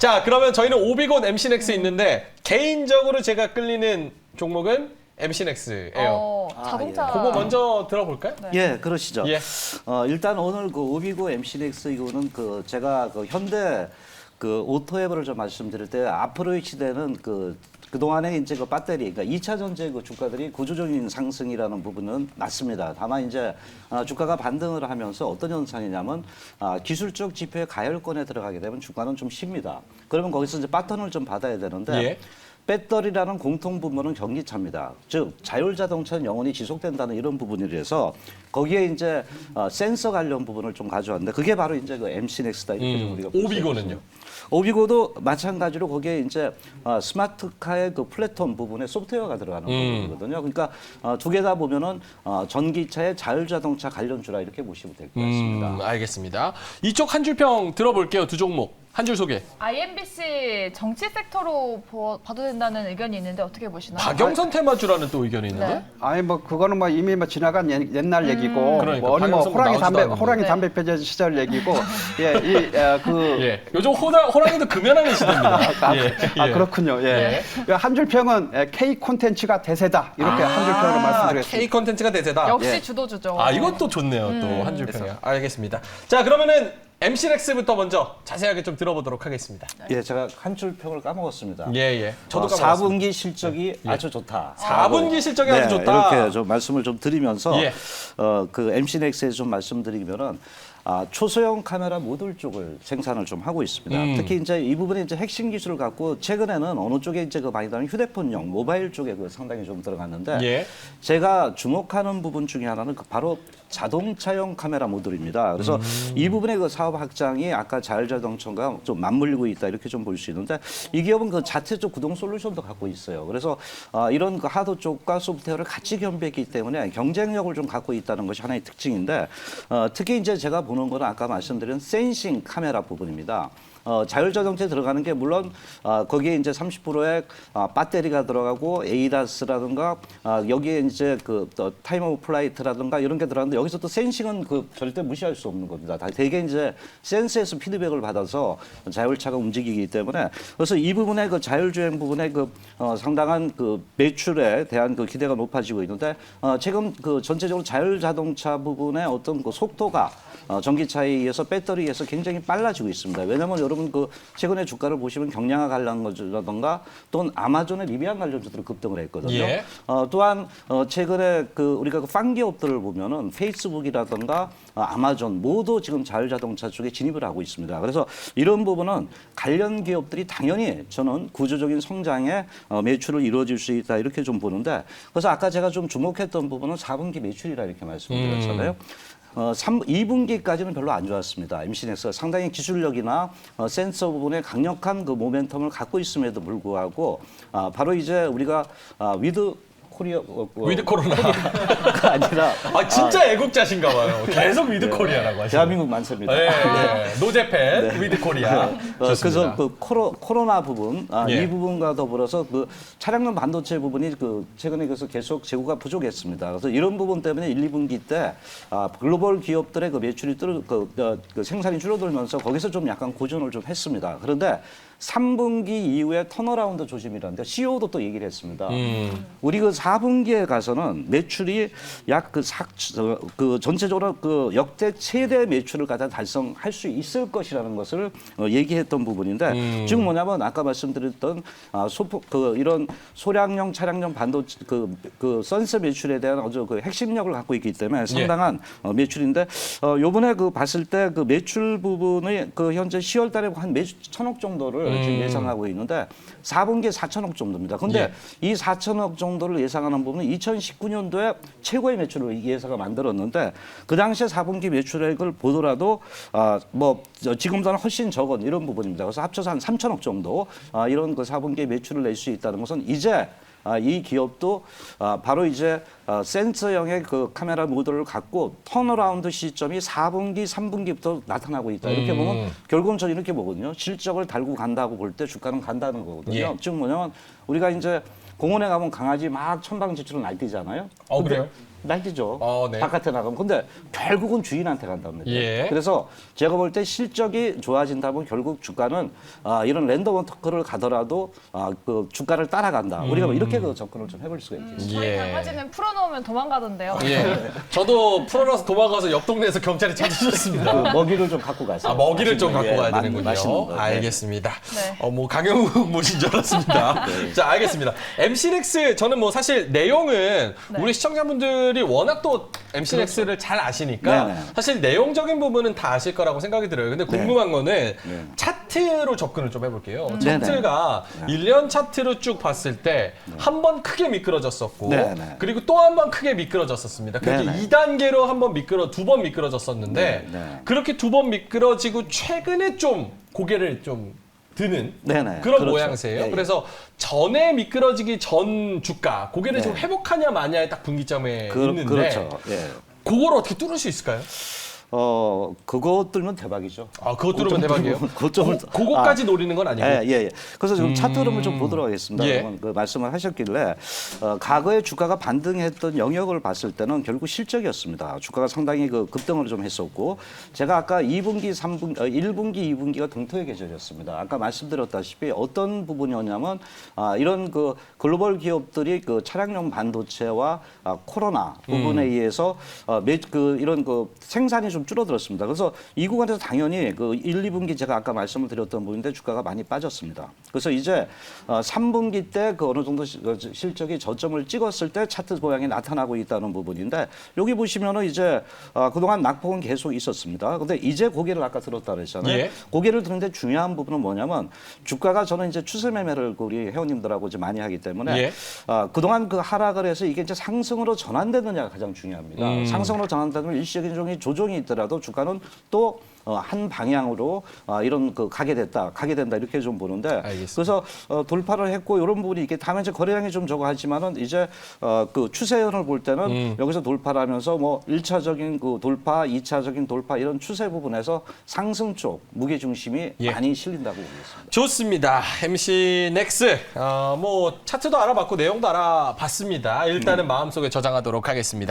자, 그러면 저희는 오비곤 MC넥스 있는데 개인적으로 제가 끌리는 종목은 MC넥스예요. 자동차. 그거 먼저 들어볼까요? 네. 예, 그러시죠. 예. 일단 오늘 그 오비고 MC넥스 이거는 그 제가 그 현대 그 오토앱을 좀 말씀드릴 때 앞으로의 시대는 그동안에 이제 그 배터리, 그러니까 2차 전지 그 주가들이 구조적인 상승이라는 부분은 맞습니다. 다만 이제 주가가 반등을 하면서 어떤 현상이냐면 기술적 지표의 가열권에 들어가게 되면 주가는 좀 쉽니다. 그러면 거기서 이제 바톤을 좀 받아야 되는데 예. 배터리라는 공통 부분은 전기차입니다. 즉 자율자동차는 영원히 지속된다는 이런 부분이라서 거기에 이제 센서 관련 부분을 좀 가져왔는데 그게 바로 이제 그 MC넥스다 이렇게 좀 우리가 볼 수 오비고는요? 있습니다. 오비고도 마찬가지로 거기에 이제 스마트카의 그 플랫폼 부분에 소프트웨어가 들어가는 부분이거든요. 그러니까 두 개 다 보면은 전기차의 자율자동차 관련주라 이렇게 보시면 될 것 같습니다. 알겠습니다. 이쪽 한 줄평 들어볼게요. 두 종목. 한 줄 소개. IMBC 정치 섹터로 봐도 된다는 의견이 있는데 어떻게 보시나요? 박영선 테마주라는 또 의견이 있는데. 네. 아니 뭐 그거는 뭐 이미 뭐 지나간 옛날 얘기고 그러니까 뭐 어느 뭐 박영선 나오지도 않는데. 호랑이 네. 담배 폐지 시절 얘기고 예. 요즘 호랑이도 금연하는 시대입니다. 예. 그렇군요. 예. 한 줄 평은 K 콘텐츠가 대세다 이렇게 한 줄 평으로 말씀드리겠습니다. K 컨텐츠가 대세다. 역시 예. 주도주죠. 이것도 좋네요. 또 한 줄 평이요. 알겠습니다. 자, 그러면은 MC넥스부터 먼저 자세하게 좀 들어보도록 하겠습니다. 예, 제가 한 줄 평을 까먹었습니다. 예. 저도 까먹었습니다. 4분기 실적이 아주 좋다. 4분기 실적이 아주 좋다. 이렇게 좀 말씀을 좀 드리면서 예. 그 MC넥스에 좀 말씀드리면은 초소형 카메라 모듈 쪽을 생산을 좀 하고 있습니다. 특히 이제 이 부분에 이제 핵심 기술을 갖고 최근에는 어느 쪽에 이제 그 많이 나오는 휴대폰용 모바일 쪽에 그 상당히 좀 들어갔는데 예. 제가 주목하는 부분 중에 하나는 바로 자동차용 카메라 모듈입니다. 그래서 이 부분의 그 사업 확장이 아까 자율자동차가 좀 맞물리고 있다 이렇게 좀 볼 수 있는데 이 기업은 그 자체적 구동 솔루션도 갖고 있어요. 그래서 이런 그 하드 쪽과 소프트웨어를 같이 겸비했기 때문에 경쟁력을 좀 갖고 있다는 것이 하나의 특징인데 특히 이제 제가 보는 거는 아까 말씀드린 센싱 카메라 부분입니다. 자율자동차에 들어가는 게 물론 거기에 이제 30%의 배터리가 들어가고 ADAS라든가 여기에 이제 그 타임 오브 플라이트라든가 이런 게 들어가는데 여기서 또 센싱은 그 절대 무시할 수 없는 겁니다. 대개 이제 센스에서 피드백을 받아서 자율차가 움직이기 때문에 그래서 이 부분의 그 자율주행 부분의 그 상당한 그 매출에 대한 그 기대가 높아지고 있는데 지금 그 전체적으로 자율자동차 부분의 어떤 그 속도가 전기차에 의해서 배터리에 의해서 굉장히 빨라지고 있습니다. 왜냐하면 여러분 그 최근에 주가를 보시면 경량화 관련주라든가 또는 아마존의 리비안 관련주들이 급등을 했거든요. 예. 또한 최근에 그 우리가 그 판 기업들을 보면은 페이스북이라든가 아마존 모두 지금 자율자동차 쪽에 진입을 하고 있습니다. 그래서 이런 부분은 관련 기업들이 당연히 저는 구조적인 성장의 매출을 이루어질 수 있다 이렇게 좀 보는데 그래서 아까 제가 좀 주목했던 부분은 4분기 매출이라 이렇게 말씀드렸잖아요. 2분기까지는 별로 안 좋았습니다. MC넥스가 상당히 기술력이나 센서 부분에 강력한 그 모멘텀을 갖고 있음에도 불구하고 바로 이제 우리가 위드 코리아가 아니라 진짜 애국자신가 봐요. 계속 위드 코리아라고 하시죠. 대한민국 만세입니다. 노제팬 위드 코리아. 그래서 그 코로나 부분, 예. 이 부분과 더불어서 그 차량용 반도체 부분이 그 최근에 그래서 계속 재고가 부족했습니다. 그래서 이런 부분 때문에 1, 2분기 때 글로벌 기업들의 그 매출이 그 생산이 줄어들면서 거기서 좀 약간 고전을 좀 했습니다. 그런데 3분기 이후에 턴어라운드 조짐이라는데 CEO도 또 얘기를 했습니다. 우리 그 4분기에 가서는 매출이 약 그 전체적으로 그 역대 최대 매출을 갖다 달성할 수 있을 것이라는 것을 얘기했던 부분인데 지금 뭐냐면 아까 말씀드렸던 이런 소량용 차량용 반도체 그 센서 매출에 대한 아주 그 핵심력을 갖고 있기 때문에 상당한 매출인데 요번에 그 봤을 때 그 매출 부분의 그 현재 10월 달에 한 매출 1,000억 정도를 지금 예상하고 있는데 4분기에 4천억 정도입니다. 근데 이 4천억 정도를 예상하는 부분은 2019년도에 최고의 매출을 예상을 만들었는데 그 당시에 4분기 매출액을 보더라도 뭐 지금보다는 훨씬 적은 이런 부분입니다. 그래서 합쳐서 한 3천억 정도 이런 그 4분기 매출을 낼 수 있다는 것은 이제 이 기업도 바로 이제 센서형의 그 카메라 모듈을 갖고 턴어라운드 시점이 4분기, 3분기부터 나타나고 있다. 이렇게 보면 결국은 저는 이렇게 보거든요. 실적을 달고 간다고 볼 때 주가는 간다는 거거든요. 예. 즉 뭐냐면 우리가 이제 공원에 가면 강아지 막 천방지축으로 날뛰잖아요. 그래요? 낙이죠. 네. 바깥에 나가면. 근데 결국은 주인한테 간답니다. 예. 그래서 제가 볼 때 실적이 좋아진다면 결국 주가는 이런 랜덤 터크를 가더라도 그 주가를 따라간다. 우리가 뭐 이렇게 그 접근을 좀 해볼 수가 있겠죠. 저희 예. 강아지는 풀어놓으면 도망가던데요. 예. 저도 풀어놔서 도망가서 옆 동네에서 경찰이 찾으셨습니다. 그 먹이를 좀 갖고 가세요. 먹이를 좀 갖고 예, 가야 맛있는 되는군요. 거. 네. 알겠습니다. 네. 뭐 강영욱 모신 줄 알았습니다. 자, 알겠습니다. MC넥스 저는 뭐 사실 내용은 네. 우리 시청자분들이 워낙 또 MC넥스를 잘 아시니까 네네. 사실 내용적인 부분은 다 아실 거라고 생각이 들어요. 근데 궁금한 거는 차트로 접근을 좀 해볼게요. 네네. 차트가 1년 차트로 쭉 봤을 때 한 번 크게 미끄러졌었고 네네. 그리고 또 한 번 크게 미끄러졌었습니다. 그렇게 네네. 2단계로 두 번 미끄러졌었는데 네네. 그렇게 두 번 미끄러지고 최근에 좀 고개를 좀 드는 네네. 그런 그렇죠. 모양새예요. 예, 예. 그래서 전에 미끄러지기 전 주가 고개를 네. 좀 회복하냐 마냐의 딱 분기점에 있는데 그렇죠. 예. 그걸 어떻게 뚫을 수 있을까요? 그거 뚫면 대박이죠. 그거 뚫으면 대박이에요. 그점을 그거까지 노리는 건 아니고. 예. 그래서 지금 차트 흐름을 좀 보도록 하겠습니다. 예. 그러면 그 말씀을 하셨길래 과거에 주가가 반등했던 영역을 봤을 때는 결국 실적이었습니다. 주가가 상당히 그 급등을 좀 했었고 제가 아까 2분기, 3분기, 1분기, 2분기가 등토의 계절이었습니다. 아까 말씀드렸다시피 어떤 부분이었냐면 이런 그 글로벌 기업들이 그 차량용 반도체와 코로나 부분에 의해서 이런 그 생산이 좀 줄어들었습니다. 그래서 이 구간에서 당연히 그 1, 2분기 제가 아까 말씀을 드렸던 부분인데 주가가 많이 빠졌습니다. 그래서 이제 3분기 때 그 어느 정도 실적이 저점을 찍었을 때 차트 모양이 나타나고 있다는 부분인데 여기 보시면은 이제 그동안 낙폭은 계속 있었습니다. 근데 이제 고개를 아까 들었다 그랬잖아요. 예. 고개를 드는데 중요한 부분은 뭐냐면 주가가 저는 이제 추세 매매를 우리 회원님들하고 이제 많이 하기 때문에 예. 그동안 그 하락을 해서 이게 이제 상승으로 전환되느냐가 가장 중요합니다. 상승으로 전환되면 일시적인 조정이 있더라도 주가는 또 한 방향으로 이런 그 가게 된다 이렇게 좀 보는데 알겠습니다. 그래서 돌파를 했고 이런 부분이 이게 다음에 이제 거래량이 좀 저거 하지만은 이제 그 추세선을 볼 때는 여기서 돌파를 하면서 뭐 1차적인 그 돌파, 2차적인 돌파 이런 추세 부분에서 상승 쪽 무게 중심이 예. 많이 실린다고 보겠습니다. 좋습니다. MC 넥스. 뭐 차트도 알아봤고 내용도 알아봤습니다. 일단은 마음속에 저장하도록 하겠습니다.